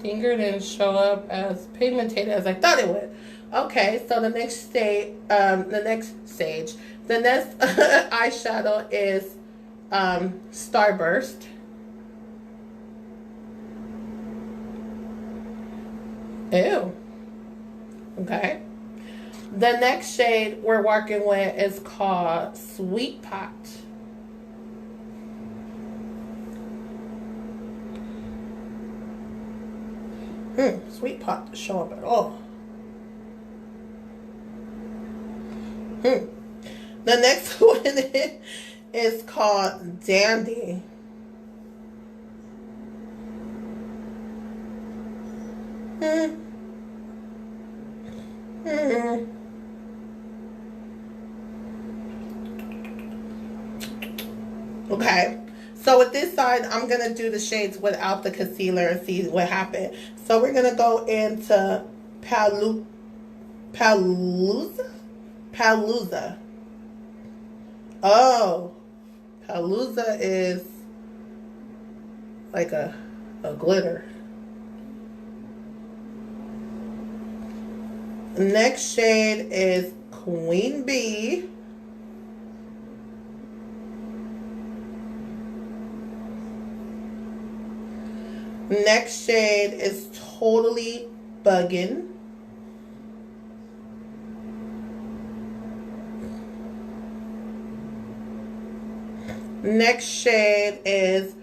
Stinger didn't show up as pigmented as I thought it would. Okay, so the next stage, the next eyeshadow is Starburst. Ew. Okay. The next shade we're working with is called Sweet Pot. Sweet Pot to show up at all. The next one is called Dandy. Okay. So with this side, I'm going to do the shades without the concealer and see what happened. So we're going to go into Palooza. Oh. Palooza is like a glitter. Next shade is Queen Bee. Next shade is Totally Buggin'. Next shade is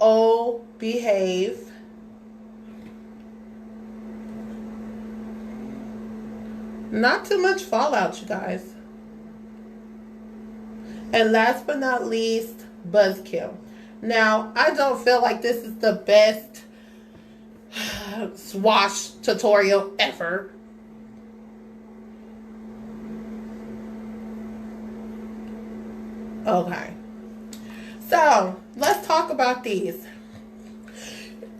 Oh Behave. Not too much fallout, you guys. And last but not least, Buzzkill. Now, I don't feel like this is the best swatch tutorial ever. Okay. So, let's talk about these.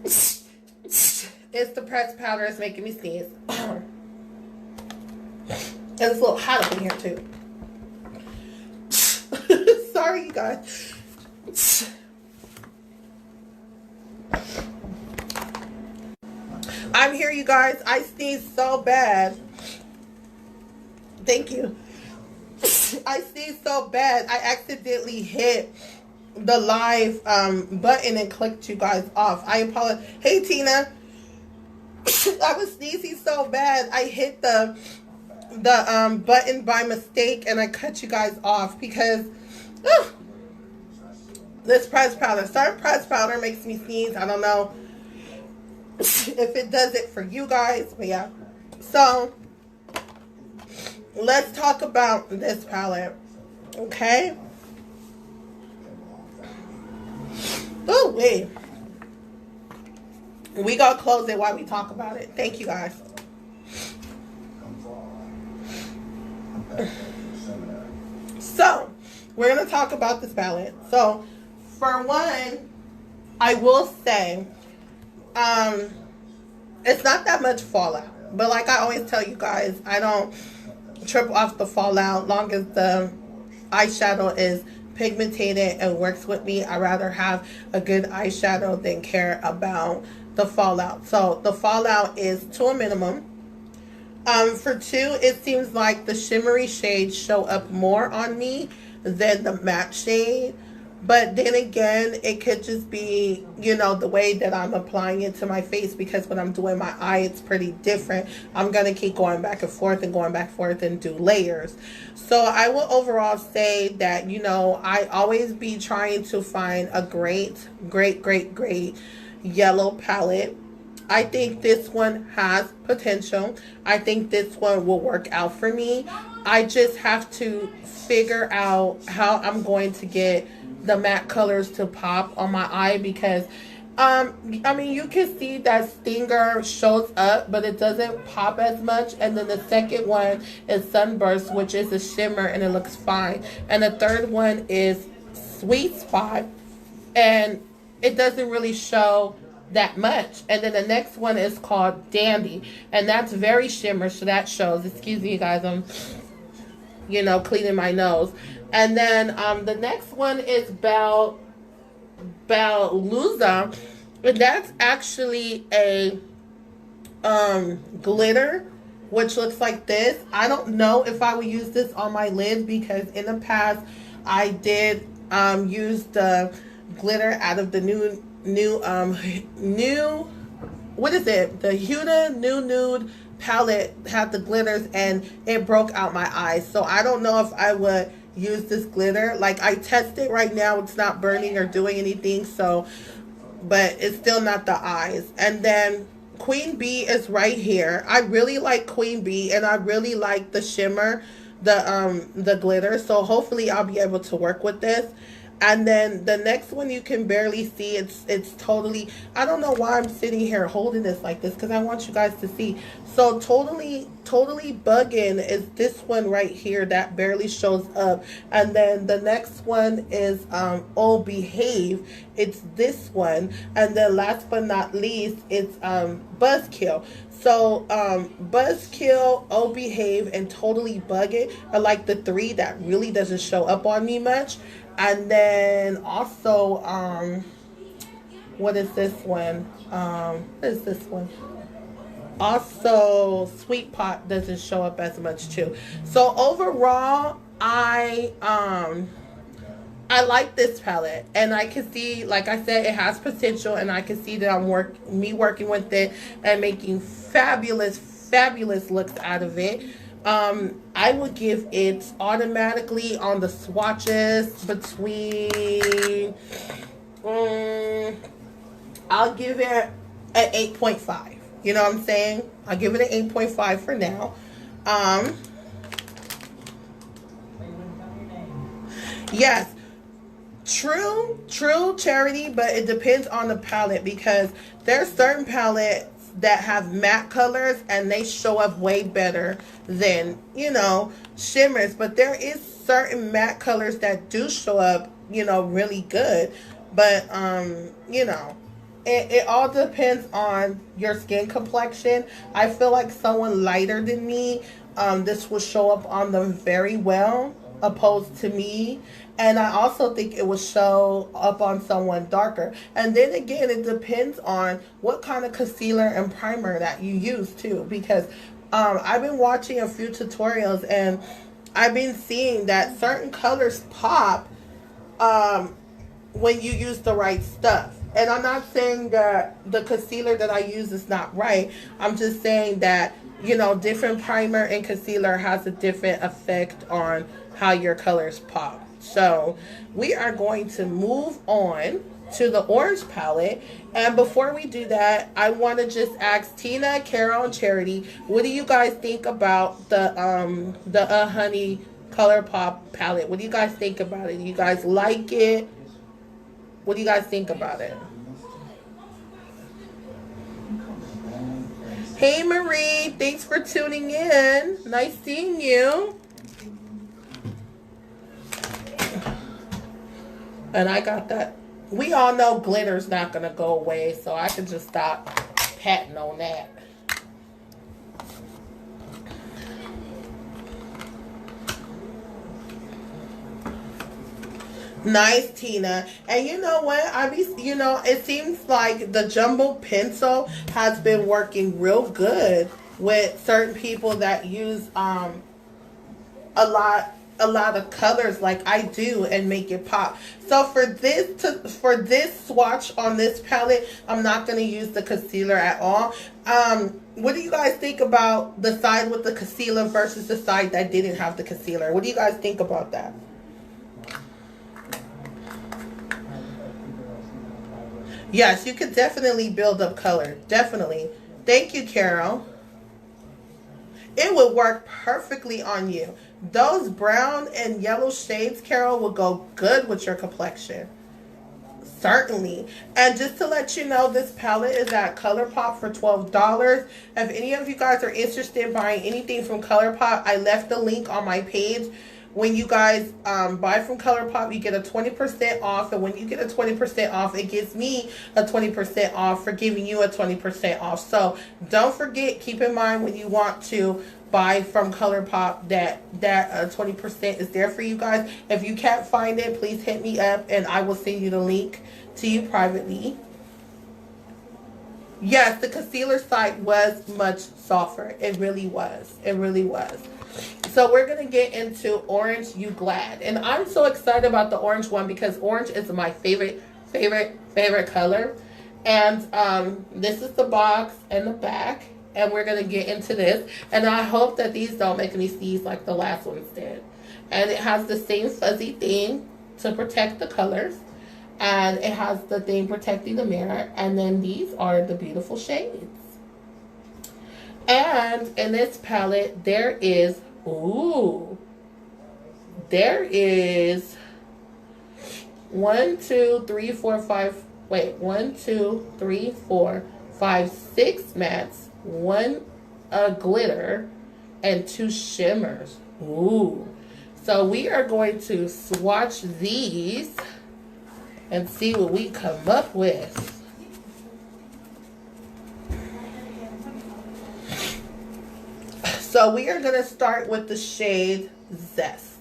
It's the pressed powder is making me sneeze. And it's a little hot up in here, too. Sorry, you guys. I'm here, you guys. I sneezed so bad. Thank you. I sneezed so bad. I accidentally hit the live button and clicked you guys off. I apologize. Hey, Tina. I was sneezing so bad. I hit the button by mistake and I cut you guys off because this pressed powder. Certain pressed powder makes me sneeze. I don't know if it does it for you guys, but yeah. So let's talk about this palette, okay? Oh wait, we gonna close it while we talk about it. Thank you guys. So we're gonna talk about this palette. So for one, I will say it's not that much fallout, but like I always tell you guys, I don't trip off the fallout. Long as the eyeshadow is pigmented and works with me, I rather have a good eyeshadow than care about the fallout. So the fallout is to a minimum. For two, it seems like the shimmery shades show up more on me than the matte shade. But then again, it could just be, you know, the way that I'm applying it to my face, because when I'm doing my eye, it's pretty different. I'm going to keep going back and forth and do layers. So I will overall say that, you know, I always be trying to find a great yellow palette. I think this one has potential. I think this one will work out for me. I just have to figure out how I'm going to get the matte colors to pop on my eye, because I mean, you can see that Stinger shows up, but it doesn't pop as much. And then the second one is Sunburst, which is a shimmer, and it looks fine. And the third one is Sweet Spot, and it doesn't really show that much. And then the next one is called Dandy, and that's very shimmer, so that shows. Excuse me, you guys, I'm, you know, cleaning my nose. And then the next one is Balluza, and that's actually a glitter, which looks like this. I don't know if I would use this on my lids because in the past I did use the glitter out of the new what is it? The Huda New Nude palette had the glitters and it broke out my eyes. So I don't know if I would use this glitter. Like, I tested right now, it's not burning or doing anything, so, but it's still not the eyes. And then Queen Bee is right here. I really like Queen Bee and I really like the shimmer, the glitter. So hopefully I'll be able to work with this. And then the next one you can barely see. It's totally, I don't know why I'm sitting here holding this like this because I want you guys to see. So totally bugging is this one right here that barely shows up. And then the next one is Oh Behave. It's this one. And then last but not least, it's Buzzkill. So Buzzkill, Oh Behave, and Totally Bugging are like the three that really doesn't show up on me much. And then also, what is this one? What is this one? Also, Sweet Pot doesn't show up as much too. So overall, I like this palette, and I can see, like I said, it has potential, and I can see that I'm working with it and making fabulous looks out of it. I would give it automatically on the swatches between, I'll give it an 8.5. You know what I'm saying? I'll give it an 8.5 for now. Yes, true, Charity, but it depends on the palette because there's certain palettes that have matte colors and they show up way better than, you know, shimmers. But there is certain matte colors that do show up, you know, really good. But, you know, it all depends on your skin complexion. I feel like someone lighter than me, this will show up on them very well opposed to me. And I also think it will show up on someone darker. And then again, it depends on what kind of concealer and primer that you use too. Because I've been watching a few tutorials and I've been seeing that certain colors pop when you use the right stuff. And I'm not saying that the concealer that I use is not right. I'm just saying that, you know, different primer and concealer has a different effect on how your colors pop. So we are going to move on to the orange palette. And before we do that, I want to just ask Tina, Carol, and Charity, what do you guys think about the Honey ColourPop palette? What do you guys think about it? Do you guys like it? What do you guys think about it? Hey Marie, thanks for tuning in. Nice seeing you. And I got that. We all know glitter's not going to go away, so I can just stop patting on that. Nice, Tina. And you know what? You know, it seems like the jumbo pencil has been working real good with certain people that use a lot of colors like I do and make it pop. So for this swatch on this palette, I'm not going to use the concealer at all. What do you guys think about the side with the concealer versus the side that didn't have the concealer? What do you guys think about that? Yes, you could definitely build up color. Definitely. Thank you, Carol. It would work perfectly on you. Those brown and yellow shades, Carol, will go good with your complexion. Certainly. And just to let you know, this palette is at ColourPop for $12. If any of you guys are interested in buying anything from ColourPop, I left the link on my page. When you guys buy from ColourPop, you get a 20% off. And when you get a 20% off, it gives me a 20% off for giving you a 20% off. So don't forget, keep in mind when you want to buy from ColourPop that 20% is there for you guys. If you can't find it, please hit me up and I will send you the link to you privately. Yes, the concealer side was much softer. It really was. It really was. So we're going to get into Orange You Glad. And I'm so excited about the orange one because orange is my favorite color. And this is the box and the back. And we're going to get into this. And I hope that these don't make me sneeze like the last ones did. And it has the same fuzzy thing to protect the colors. And it has the thing protecting the mirror. And then these are the beautiful shades. And in this palette, there is, there is 1, 2, 3, 4, 5, wait, 1, 2, 3, 4, 5, 6 mattes, 1 glitter, and 2 shimmers. Ooh. So we are going to swatch these and see what we come up with. So we are going to start with the shade Zest.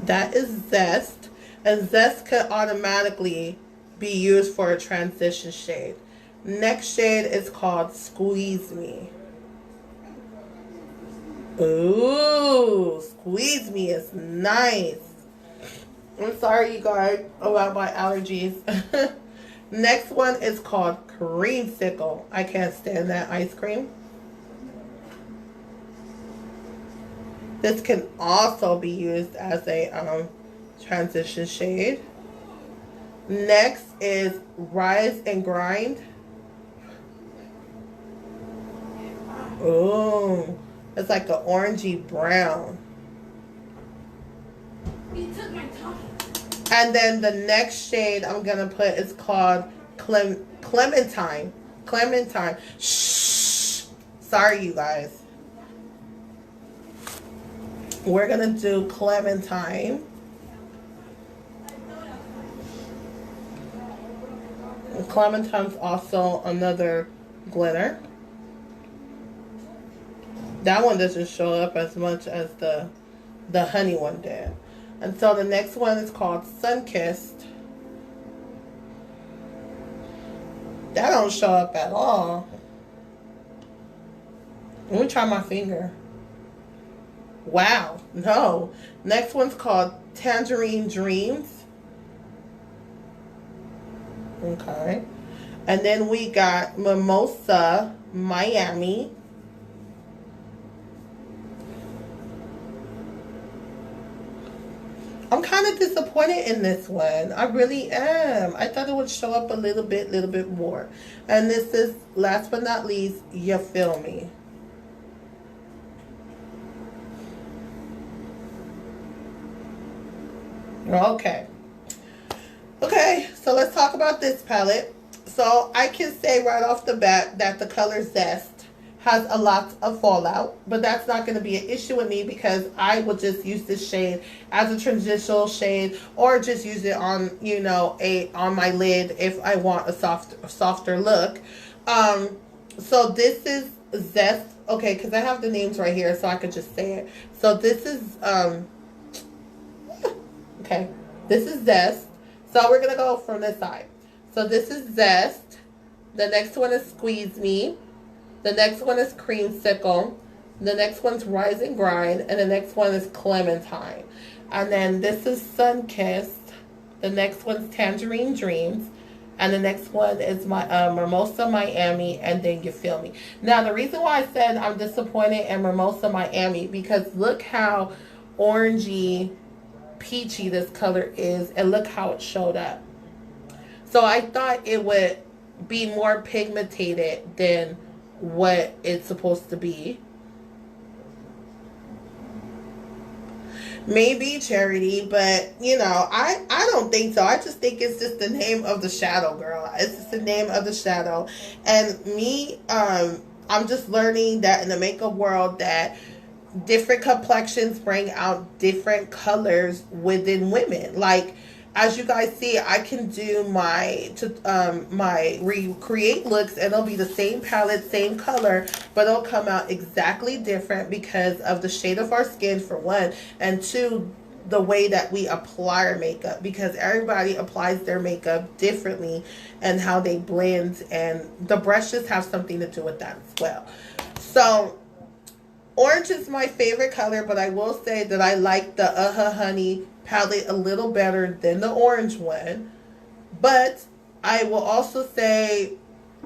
That is Zest. And Zest can automatically be used for a transition shade. Next shade is called Squeeze Me. Ooh, Squeeze Me is nice. I'm sorry, you guys, about my allergies. Next one is called Creamsicle. I can't stand that ice cream. This can also be used as a transition shade. Next is Rise and Grind. Ooh, it's like an orangey brown. You took my tongue. And then the next shade I'm going to put is called Clementine. Clementine. Shh. Sorry, you guys. We're going to do Clementine. And Clementine's also another glitter. That one doesn't show up as much as the honey one did. And so the next one is called Sunkissed. That don't show up at all. Let me try my finger. Wow, no. Next one's called Tangerine Dreams. Okay. And then we got Mimosa Miami. I'm kind of disappointed in this one. I really am. I thought it would show up a little bit more. And this is, last but not least, You Feel Me. Okay. Okay, so let's talk about this palette. So I can say right off the bat that the color Zest has a lot of fallout, but that's not going to be an issue with me because I will just use this shade as a transitional shade or just use it on, you know, on my lid if I want a softer look. So this is Zest. Okay, because I have the names right here so I could just say it. So this is okay, this is Zest. So we're going to go from this side. So this is Zest. The next one is Squeeze Me. The next one is Creamsicle. The next one's Rise and Grind. And the next one is Clementine. And then this is Sunkissed. The next one's Tangerine Dreams. And the next one is my Mimosa Miami. And then You Feel Me. Now, the reason why I said I'm disappointed in Mimosa Miami, because look how orangey, peachy this color is. And look how it showed up. So I thought it would be more pigmented than what it's supposed to be. Maybe Charity, but you know, I don't think so. I just think it's just the name of the shadow, girl. It's just the name of the shadow. And me, I'm just learning that in the makeup world that different complexions bring out different colors within women. Like, as you guys see, I can do my recreate looks and it'll be the same palette, same color, but it'll come out exactly different because of the shade of our skin, for one, and two, the way that we apply our makeup, because everybody applies their makeup differently and how they blend, and the brushes have something to do with that as well. So orange is my favorite color, but I will say that I like the Honey palette a little better than the orange one. But I will also say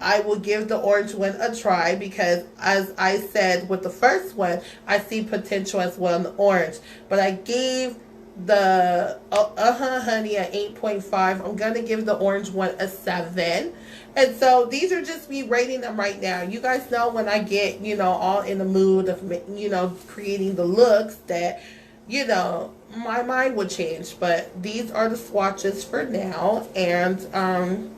I will give the orange one a try, because as I said with the first one, I see potential as well in the orange. But I gave the Honey an 8.5. I'm going to give the orange one a 7. And so these are just me rating them right now. You guys know when I get, all in the mood of, creating the looks that, my mind would change. But these are the swatches for now. And I'm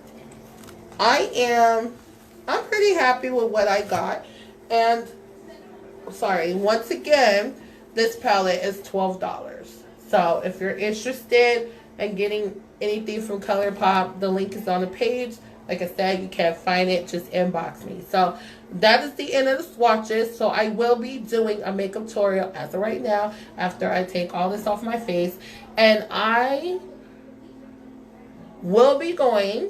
pretty happy with what I got. And, sorry, once again, this palette is $12. So if you're interested in getting anything from ColourPop, the link is on the page. Like I said, you can't find it, just inbox me. So that is the end of the swatches. So I will be doing a makeup tutorial as of right now after I take all this off my face. And I will be going